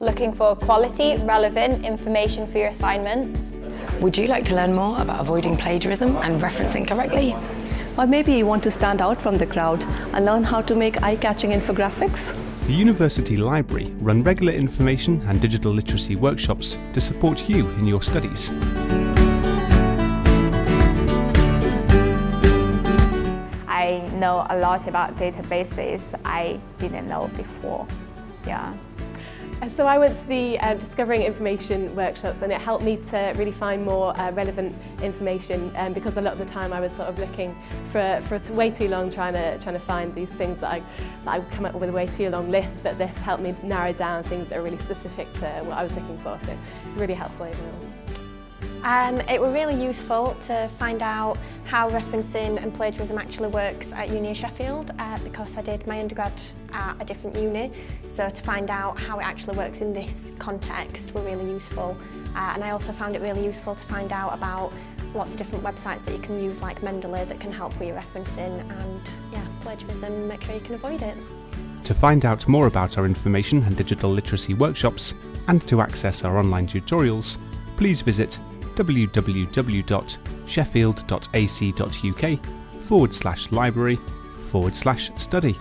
Looking for quality, relevant information for your assignments? Would you like to learn more about avoiding plagiarism and referencing correctly? Or maybe you want to stand out from the crowd and learn how to make eye-catching infographics? The University Library run regular information and digital literacy workshops to support you in your studies. I know a lot about databases I didn't know before. Yeah. So I went to the Discovering Information workshops, and it helped me to really find more relevant information, because a lot of the time I was sort of looking for way too long trying to find these things that I would come up with a way too long list, but this helped me narrow down things that are really specific to what I was looking for, so it's really helpful overall. It was really useful to find out how referencing and plagiarism actually works at Uni of Sheffield, because I did my undergrad at a different uni, so to find out how it actually works in this context were really useful. And I also found it really useful to find out about lots of different websites that you can use, like Mendeley, that can help with your referencing and plagiarism, make sure you can avoid it. To find out more about our information and digital literacy workshops and to access our online tutorials, please visit www.sheffield.ac.uk/library/study.